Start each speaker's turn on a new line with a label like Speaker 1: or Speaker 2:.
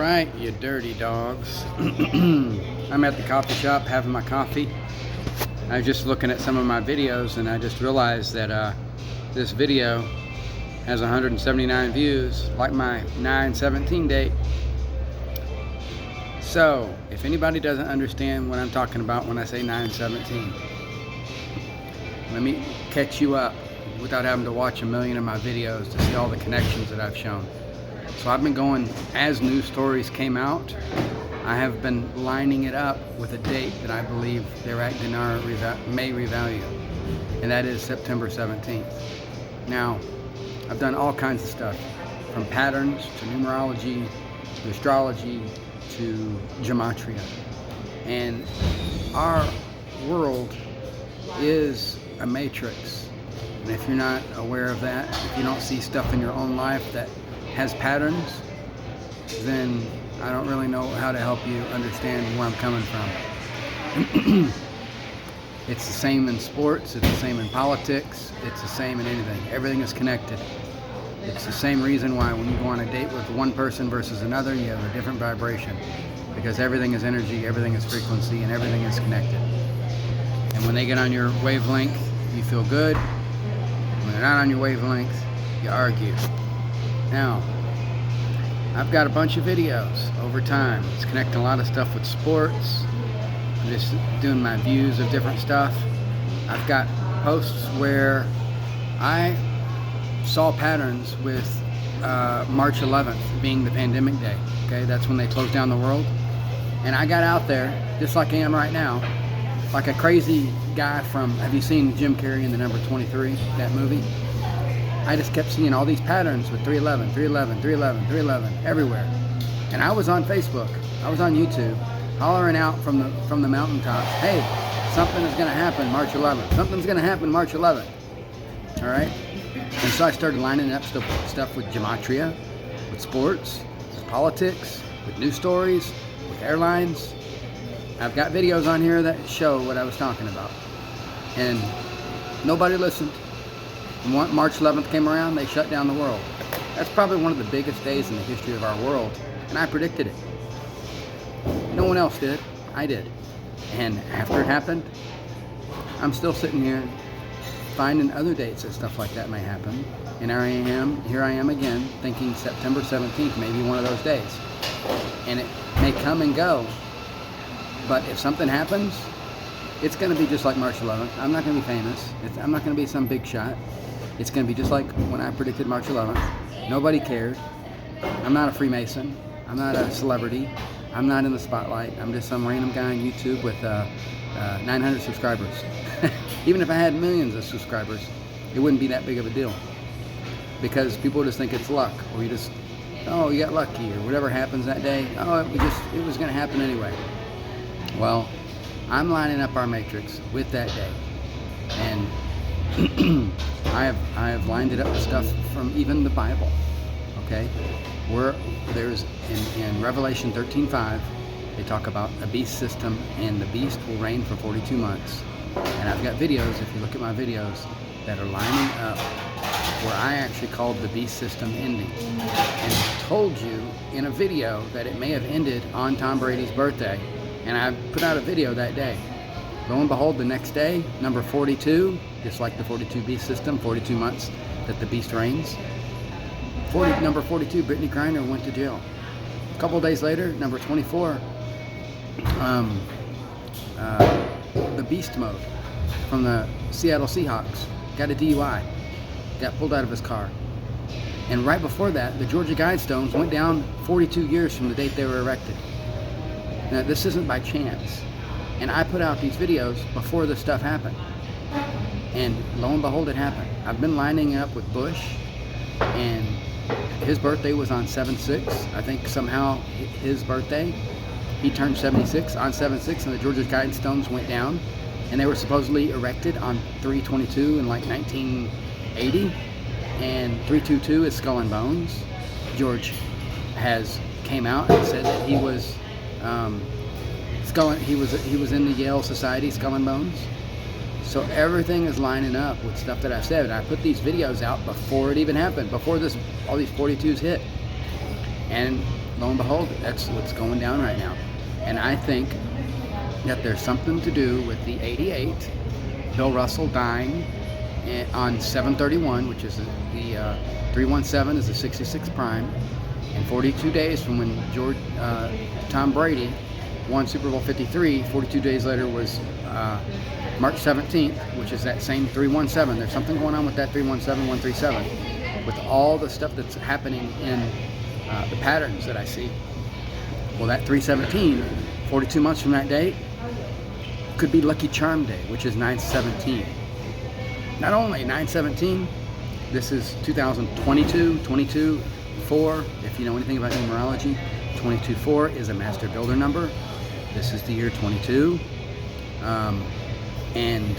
Speaker 1: Alright, you dirty dogs. I'm at the coffee shop having my coffee. I was just looking at some of my videos and I just realized that this video has 179 views, like my 9/17 date. So, if anybody doesn't understand what I'm talking about when I say 9/17, let me catch you up without having to watch a million of my videos to see all the connections that I've shown. So I've been going, as news stories came out, I have been lining it up with a date that I believe they're at Dinar may revalue, and that is September 17th. Now, I've done all kinds of stuff, from patterns to numerology to astrology to gematria. And our world is a matrix. And if you're not aware of that, if you don't see stuff in your own life that has patterns, then I don't really know how to help you understand where I'm coming from. It's the same in sports, it's the same in politics, it's the same in anything. Everything is connected. It's the same reason why when you go on a date with one person versus another, you have a different vibration. Because everything is energy, everything is frequency, and everything is connected. And when they get on your wavelength, you feel good. When they're not on your wavelength, you argue. Now, I've got a bunch of videos over time. It's connecting a lot of stuff with sports. I'm just doing my views of different stuff. I've got posts where I saw patterns with March 11th being the pandemic day. Okay, that's when they closed down the world. And I got out there, just like I am right now, like a crazy guy from, have you seen Jim Carrey in The Number 23, that movie? I just kept seeing all these patterns with 311, 311, 311, 311 everywhere. And I was on Facebook, I was on YouTube, hollering out from the mountaintops, hey, something is going to happen March 11th. Something's going to happen March 11th. All right? And so I started lining up stuff with gematria, with sports, with politics, with news stories, with airlines. I've got videos on here that show what I was talking about. And nobody listened. When March 11th came around, they shut down the world. That's probably one of the biggest days in the history of our world, and I predicted it. No one else did. I did. And after it happened, I'm still sitting here finding other dates that stuff like that may happen. And here I am again, thinking September 17th may be one of those days. And it may come and go, but if something happens, it's going to be just like March 11th. I'm not going to be famous. I'm not going to be some big shot. It's going to be just like when I predicted March 11th. Nobody cared. I'm not a Freemason. I'm not a celebrity. I'm not in the spotlight. I'm just some random guy on YouTube with 900 subscribers. Even if I had millions of subscribers, it wouldn't be that big of a deal. Because people just think it's luck, or you just, oh, you got lucky, or whatever happens that day. Oh, it was going to happen anyway. Well, I'm lining up our matrix with that day. And I have lined it up with stuff from even the Bible, okay? Where there's, in Revelation 13:5, they talk about a beast system, and the beast will reign for 42 months. And I've got videos, if you look at my videos, that are lining up where I actually called the beast system ending. And told you in a video that it may have ended on Tom Brady's birthday. And I put out a video that day. Lo and behold, the next day, number 42, just like the 42 beast system, 42 months that the beast reigns. Number 42, Brittany Griner went to jail. A couple days later, number 24, the beast mode from the Seattle Seahawks got a DUI, got pulled out of his car. And right before that, the Georgia Guidestones went down 42 years from the date they were erected. Now, this isn't by chance. And I put out these videos before this stuff happened. And lo and behold, it happened. I've been lining up with Bush, and his birthday was on 7/6. I think somehow his birthday, he turned 76 on 7/6, and the Georgia Guidestones went down. And they were supposedly erected on 3/22 in like 1980. And 3/22 is Skull and Bones. George came out and said that he was he was in the Yale Society, Skull and Bones. So everything is lining up with stuff that I've said. And I put these videos out before it even happened, before all these 42s hit. And lo and behold, that's what's going down right now. And I think that there's something to do with the 88, Bill Russell dying on 7/31, which is the 317 is the 66 prime, and 42 days from when Tom Brady won Super Bowl 53, 42 days later was March 17th, which is that same 317. There's something going on with that 317, 137, with all the stuff that's happening in the patterns that I see. Well, that 317, 42 months from that date, could be Lucky Charm Day, which is 9/17. Not only 9/17, this is 2022, 22-4. If you know anything about numerology, 22-4 is a master builder number. This is the year 22. And